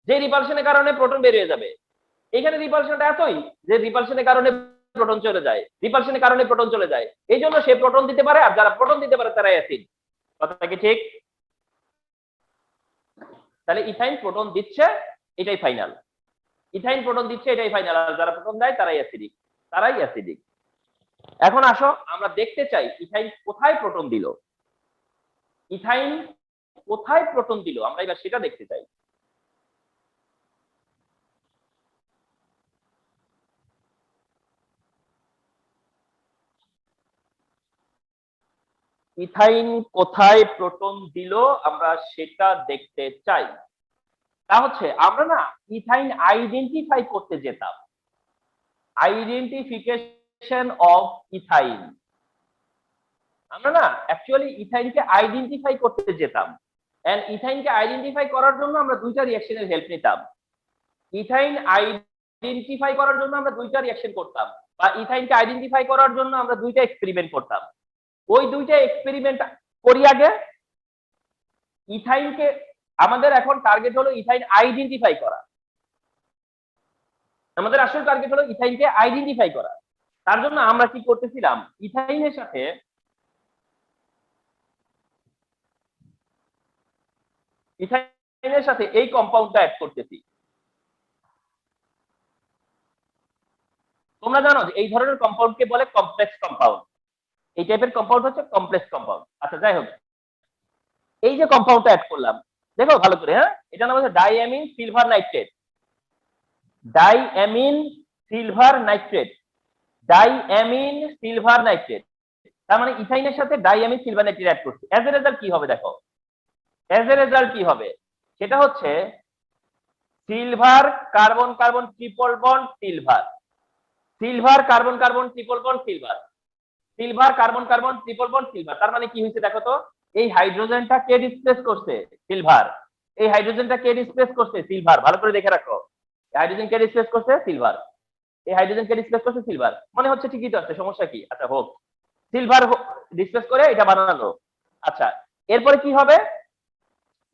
যে রিপালশনের কারণে প্রোটন বের হয়ে যাবে। এখানে রিপালশনটা এতই যে রিপালশনের কারণে প্রোটন চলে যায়, রিপালশনের কারণে প্রোটন চলে যায়। এই জন্য সে প্রোটন দিতে পারে, আর যারা প্রোটন দিতে পারে তারা অ্যাসিড। কথা কি ঠিক? তাহলে ইথাইন প্রোটন দিচ্ছে, এটাই ফাইনাল। ইথাইন প্রোটন দিচ্ছে, এটাই ফাইনাল। আর যারা প্রোটন দেয় তারাই অ্যাসিডিক। এখন আসো আমরা দেখতে চাই ইথাইন কোথায় প্রোটন দিল, আমরা এবার সেটা দেখতে চাই। ইথাইন কোথায় প্রোটন দিল আমরা সেটা দেখতে চাই। তা হচ্ছে আমরা না ইথাইন আইডেন্টিফাই করতে যেতাম, আইডেন্টিফিকেশন অফ ইথাইন। আমরা না অ্যাকচুয়ালি ইথাইনকে আইডেন্টিফাই করতে যেতাম, এন্ড ইথাইনকে আইডেন্টিফাই করার জন্য আমরা দুইটা রিঅ্যাকশনের হেল্প নিতাম। ইথাইন আইডেন্টিফাই করার জন্য আমরা দুইটা রিঅ্যাকশন করতাম, বা ইথাইনকে আইডেন্টিফাই করার জন্য আমরা দুইটা এক্সপেরিমেন্ট করতাম। ওই দুইটা এক্সপেরিমেন্ট করি আগে। ইথাইনকে আমাদের এখন টার্গেট হলো ইথাইন আইডেন্টিফাই করা, আমাদের আসল টার্গেট হলো ইথাইনকে আইডেন্টিফাই করা। তার জন্য আমরা কি করতেছিলাম, ইথাইনের সাথে এই কম্পাউন্ডটা অ্যাড করতেছি। তোমরা জানো যে এই ধরনের কম্পাউন্ডকে বলে কমপ্লেক্স কম্পাউন্ড। এই টাইপের কম্পাউন্ড হচ্ছে কমপ্লেক্স কম্পাউন্ড। আচ্ছা যাই হোক, এই যে কম্পাউন্ডটা অ্যাড করলাম, দেখো ভালো করে, হ্যাঁ, এটা নাম হচ্ছে diamine silver nitrate. Diamine silver nitrate, diamine silver nitrate. তার মানে ইথাইনের সাথে ডাইঅ্যামিন সিলভার নাইট্রেট অ্যাড করছি। এজ এ রেজাল্ট কি হবে দেখো, এজ এ রেজাল্ট কি হবে সেটা হচ্ছে silver carbon carbon triple bond silver, silver carbon carbon triple bond silver, silver carbon carbon triple bond silver. তার মানে কি হয়েছে দেখো তো, এই হাইড্রোজেনটা কে ডিসপ্লেস করছে, সিলভার। এই হাইড্রোজেনটা কে ডিসপ্লেস করছে, সিলভার। ভালো করে দেখে রাখো, হাইড্রোজেন কে ডিসপ্লেস করছে, সিলভার। এই হাইড্রোজেন কে ডিসপ্লেস করছে, সিলভার। মনে হচ্ছে ঠিকই তো আছে, সমস্যা কি? আচ্ছা হোক, সিলভার ডিসপ্লেস করে এটা বানানো। আচ্ছা এরপরে কি হবে,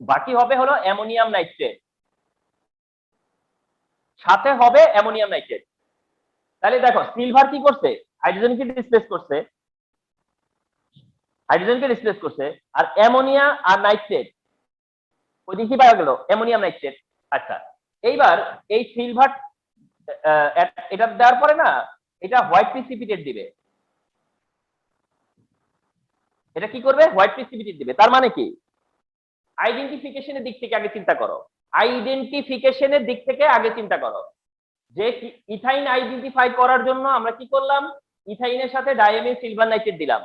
বাকি হবে হলো অ্যামোনিয়াম নাইট্রেট, সাথে হবে অ্যামোনিয়াম নাইট্রেট। তাহলে দেখো সিলভার কি করছে, হাইড্রোজেনকে ডিসপ্লেস করছে, আর অ্যামোনিয়া আর নাইট্রেট ওইদিকে কি পাওয়া গেল, অ্যামোনিয়াম নাইট্রেট। আচ্ছা এইবার এই সিলভার এটা দেওয়ার পরে না, এটা হোয়াইট প্রিসিপিটেট দিবে। এটা কি করবে, হোয়াইট প্রিসিপিটেট দিবে। তার মানে কি, আইডেন্টিফিকেশনের দিক থেকে আগে চিন্তা করো, আইডেন্টিফিকেশনের দিক থেকে আগে চিন্তা করো যে ইথাইন আইডেন্টিফাই করার জন্য আমরা কি করলাম, ইথাইনের সাথে ডাইঅ্যামিন সিলভার নাইট্রেট দিলাম।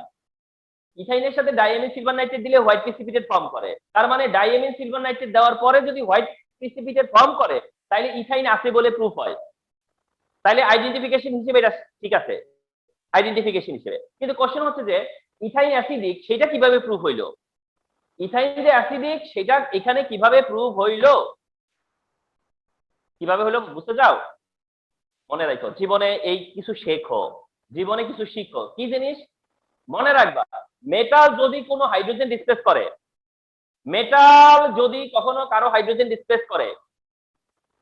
ইথাইনের সাথে ডাইঅ্যামিন সিলভার নাইট্রেট দিলে হোয়াইট প্রিসিপিটেট ফর্ম করে। তার মানে ডাইঅ্যামিন সিলভার নাইট্রেট দেওয়ার পরে যদি হোয়াইট প্রিসিপিটেট ফর্ম করে, তাহলে ইথাইন আছে বলে প্রুফ হয়। তাহলে আইডেন্টিফিকেশন হিসেবে এটা ঠিক আছে, আইডেন্টিফিকেশন হিসেবে। কিন্তু কোশ্চেন হচ্ছে যে ইথাইন অ্যাসিডিক, সেটা কিভাবে প্রুফ হইলো? ইথাইন যে অ্যাসিডিক সেটা এখানে কিভাবে প্রুফ হইলো, কিভাবে হলো বুঝতে চাও? মনে রাখো, জীবনে এই কিছু শেখো, জীবনে কিছু শিখো। কি জিনিস মনে রাখবা, মেটাল যদি কোনো হাইড্রোজেন ডিসপ্লেস করে, মেটাল যদি কখনো কারো হাইড্রোজেন ডিসপ্লেস করে,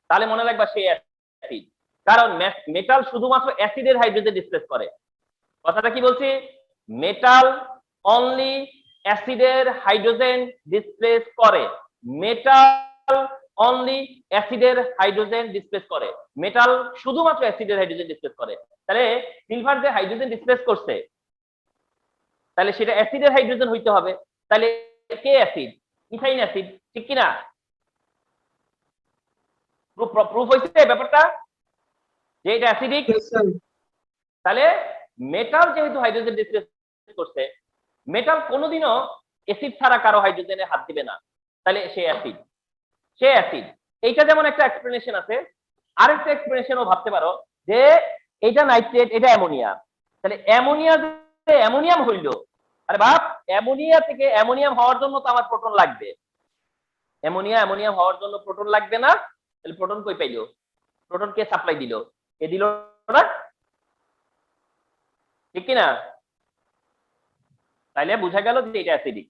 তাহলে মনে রাখবা সে অ্যাসিড। কারণ মেটাল শুধুমাত্র অ্যাসিডের হাইড্রোজেন ডিসপ্লেস করে। কথাটা কি বলছি, মেটাল অনলি অ্যাসিডের হাইড্রোজেন ডিসপ্লেস করে, মেটাল অনলি অ্যাসিডের হাইড্রোজেন ডিসপ্লেস করে, মেটাল শুধুমাত্র অ্যাসিডের হাইড্রোজেন ডিসপ্লেস করে। তাহলে সিলভার যে হাইড্রোজেন ডিসপ্লেস করছে, তাহলে সেটা অ্যাসিডের হাইড্রোজেন হইতে হবে। তাহলে কে অ্যাসিড, ইথাইন অ্যাসিড, ঠিক কিনা? প্রুফ হইছে ব্যাপারটা যে এটা অ্যাসিডিক। Yes, sir. তাহলে মেটাল যেহেতু হাইড্রোজেন ডিসপ্লেস করছে, মেটাল কোনোদিনও অ্যাসিড ছাড়া কারো হাইড্রোজেনে হাত দিবে না, তাহলে সে অ্যাসিড, সে অ্যাসিড। এইটা যেমন একটা এক্সপ্লেনেশন আছে। আরেকটা এক্সপ্লেনেশনও ভাবতে পারো যে এটা নাইট্রেট, এটা অ্যামোনিয়া। তাহলে অ্যামোনিয়া যে অ্যামোনিয়াম হইলো, আরে বাপ, অ্যামোনিয়া থেকে অ্যামোনিয়াম হওয়ার জন্য তো আমার প্রোটন লাগবে। অ্যামোনিয়াম হওয়ার জন্য প্রোটন লাগবে না, তাহলে প্রোটন কই পাইলো? প্রোটন কে সাপ্লাই দিল? কে দিল না? ঠিক কিনা? তাইলে বোঝা গেল যে এটা অ্যাসিডিক।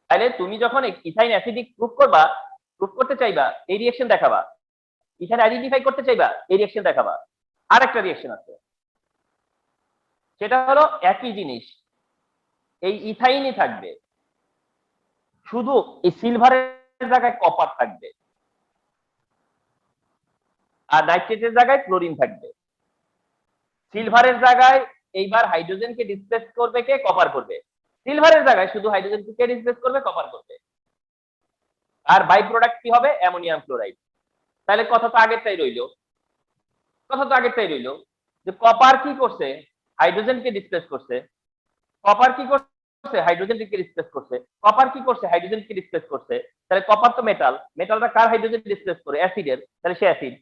তাইলে তুমি যখন ইথাইন অ্যাসিডিক প্রুফ করবা, প্রুফ করতে চাইবা, এই রিঅ্যাকশন দেখাবা। ইথাইন আইডেন্টিফাই করতে চাইবা, এই রিঅ্যাকশন দেখাবা। আরেকটা রিঅ্যাকশন আছে, সেটা হলো একই জিনিস, এই ইথাইনই থাকবে, শুধু এই সিলভারের জায়গায় কপার থাকবে। আর নাইট্রেটের জায়গায় ক্লোরিন থাকবে। সিলভারের জায়গায় এইবার হাইড্রোজেনকে ডিসপ্লেস করবে কে? কপার করবে। সিলভারের জায়গায় শুধু হাইড্রোজেনকে কে ডিসপ্লেস করবে? কপার করবে। আর বাই প্রোডাক্ট কি হবে? Ammonium chloride. তাহলে কথা তো আগেরটাই রইলো, যে কপার কি করছে? হাইড্রোজেনকে ডিসপ্লেস করছে। কপার কি করছে? হাইড্রোজেনকে ডিসপ্লেস করছে। কপার কি করছে? হাইড্রোজেনকে ডিসপ্লেস করছে। তাহলে কপার তো মেটাল, মেটালটা কার হাইড্রোজেন ডিসপ্লেস করে? অ্যাসিডের, তাহলে সে অ্যাসিড।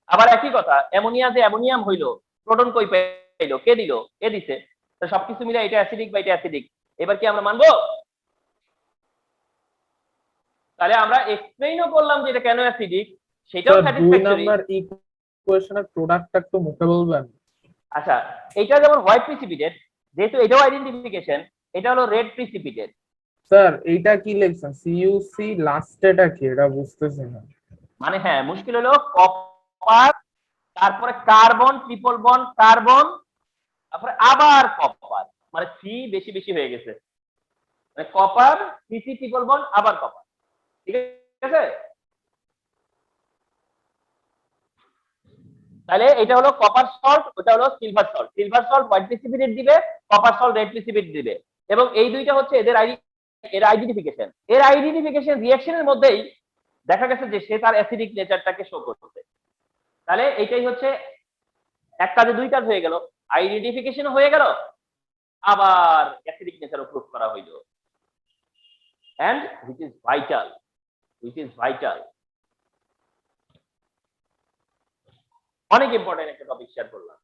আবার একই কথা, অ্যামোনিয়া যে অ্যামোনিয়াম হইলো, প্রোটন কই পাইলো? কে দিল? এ দিছে। তো সবকিছু মিলে এটা অ্যাসিডিক বা এটা অ্যাসিডিক, এবার কি আমরা মানবো? তাহলে আমরা এক্সপ্লেইনও করলাম যে এটা কেন অ্যাসিডিক, সেটাও স্যার 2 স্যাটিসফ্যাক্টরি। নাম্বার ইকুয়েশনের প্রোডাক্টটা একটু মুখে বলবেন? আচ্ছা, এটা যেমন হোয়াইট প্রিসিপিটেট, যেহেতু এটাও আইডেন্টিফিকেশন, এটা হলো রেড প্রিসিপিটেট। স্যার এইটা কি লিখছেন? সিইউসি লাস্টেটা কি এটা বুঝতেছি না। মানে হ্যাঁ, মুশকিল হলো কপার, তারপরে কার্বন, ট্রিপল বন্ড কার্বন, তারপরে আবার কপার, মানে সি বেশি বেশি হয়ে গেছে, মানে কপার, সিসি, ট্রিপল বন্ড, আবার কপার। ঠিক আছে, তাহলে এটা হলো কপার সল্ট, ওটা হলো silver salt. Silver salt white precipitate দিবে, কপার সল্ট রেড প্রিসিপিটেট দিবে, এবং এই দুইটা হচ্ছে এদের আইডেন্টিফিকেশন। এর আইডেন্টিফিকেশন রিঅ্যাকশনের মধ্যেই দেখা গেছে যে সে তার অ্যাসিডিক নেচারটাকে শো করতেছে। তাহলে এটাই হচ্ছে এক কাজে দুই কাজ হয়ে গেল, আইডেন্টিফিকেশন হয়ে গেল, আবার অ্যাসিডিক নেচারও প্রুফ করা হইল। এন্ড which is vital, অনেক ইম্পর্টেন্ট একটা টপিক শেয়ার করলাম।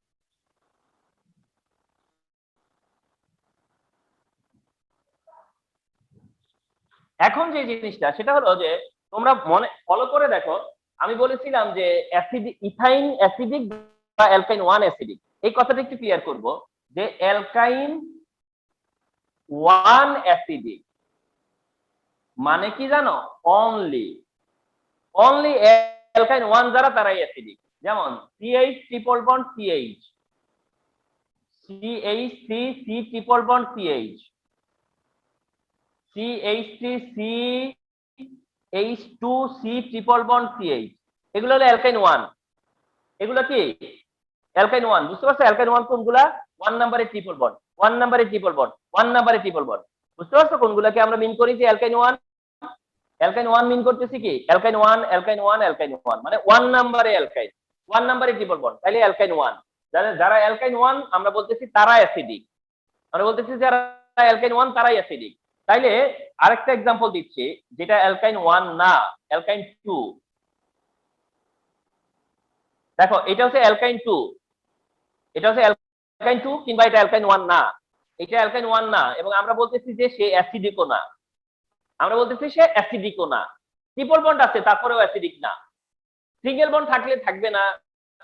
এখন যে জিনিসটা সেটা হলো যে তোমরা মনে ফলো করে দেখো, আমি বলেছিলাম যে ইথাইন অ্যাসিডিক বা অ্যালকাইন 1 অ্যাসিডিক, এই কথাটা একটু ক্লিয়ার করব যে অ্যালকাইন 1 অ্যাসিডিক মানে কি জানো? অনলি অ্যালকাইন 1 যারা তারাই অ্যাসিডিক। যেমন CH triple bond CH, CH3 C triple bond CH, CH3 CH2 C triple bond CH, এগুলো হলো অ্যালকাইন 1। এগুলো কি? অ্যালকাইন 1, বুঝতে পারছো? অ্যালকাইন 1 কোনগুলা? 1 নম্বরে ট্রিপল বন্ড, 1 নম্বরে ট্রিপল বন্ড, 1 নম্বরে ট্রিপল বন্ড। বুঝতে পারছো কোনগুলাকে আমরা মিন করি যে অ্যালকাইন 1? অ্যালকাইন 1 মিন করতেছি কি? অ্যালকাইন 1 অ্যালকাইন 1 অ্যালকাইন 1 মানে 1 নম্বরে অ্যালকাইন, 1 নম্বরে ট্রিপল বন্ড, তাহলে অ্যালকাইন 1। যারা অ্যালকাইন 1 আমরা বলতেছি তারা অ্যাসিডিক, আমরা বলতেছি যারা অ্যালকাইন 1 তারাই অ্যাসিডিক। তাইলে আরেকটা एग्जांपल দিচ্ছি যেটা অ্যালকাইন 1 না, অ্যালকাইন 2। দেখো এটা হচ্ছে অ্যালকাইন 2, এটা হচ্ছে অ্যালকাইন 2, কিংবা এটা অ্যালকাইন 1 না, এটা অ্যালকাইন 1 না, এবং আমরা বলতেছি যে সে অ্যাসিডিকও না, আমরা বলতেছি সে অ্যাসিডিকও না। ট্রিপল বন্ড আছে তারপরেও অ্যাসিডিক না, সিঙ্গেল বন্ড থাকলে থাকবে না,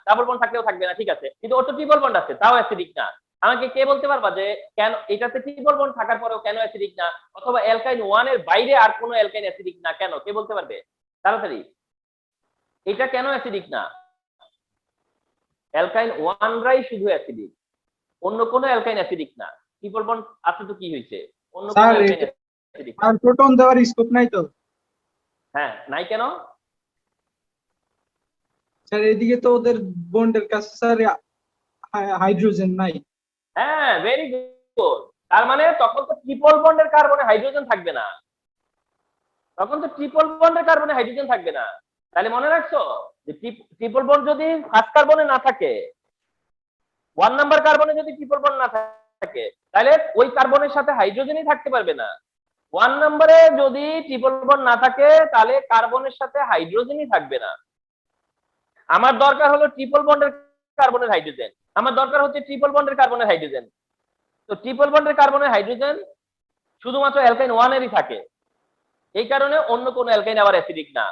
ডাবল বন্ড থাকলেও থাকবে না, ঠিক আছে, কিন্তু ওর তো ট্রিপল বন্ড আছে তাও অ্যাসিডিক না। আমাকে কে বলতে পারবা যে কেন এটাতে ট্রিপল বন্ড থাকার পরেও কেন অ্যাসিডিক না, অথবা অ্যালকাইন 1 এর বাইরে আর কোনো অ্যালকাইন অ্যাসিডিক না কেন? কে বলতে পারবে তাড়াতাড়ি? এটা কেন অ্যাসিডিক না? অ্যালকাইন 1 রাই শুধু অ্যাসিডিক, অন্য কোনো অ্যালকাইন অ্যাসিডিক না। ট্রিপল বন্ড আছে তো কি হয়েছে, অন্য কোনো স্যার অ্যালকাইন অ্যাসিডিক আর প্রোটন দেওয়ার স্কোপ নাই তো? হ্যাঁ, নাই কেন? স্যার এদিকে তো ওদের বন্ডের কাছে স্যার হাইড্রোজেন নাই। হ্যাঁ, ভেরি গুড। তার মানে তখন তো ট্রিপল বন্ডের কার্বনে হাইড্রোজেন থাকবে না, তখন তো ট্রিপল বন্ডের কার্বনে হাইড্রোজেন থাকবে না। তাহলে মনে রাখছো যে ট্রিপল বন্ড যদি ফার্স্ট কার্বনে না থাকে, 1 নাম্বার কার্বনে যদি ট্রিপল বন্ড না থাকে, তাহলে ওই কার্বনের সাথে হাইড্রোজেনই থাকতে পারবে না। 1 নম্বরে যদি ট্রিপল বন্ড না থাকে তাহলে কার্বনের সাথে হাইড্রোজেনই থাকবে না। আমার দরকার হলো ট্রিপল বন্ডের কার্বনের হাইড্রোজেন, আমার দরকার হচ্ছে ট্রিপল বন্ডের কার্বনের হাইড্রোজেন। তো ট্রিপল বন্ডের কার্বনের হাইড্রোজেন শুধুমাত্র অ্যালকাইন 1 এরই থাকে, এই কারণে অন্য কোনো অ্যালকাইন আবার অ্যাসিডিক না।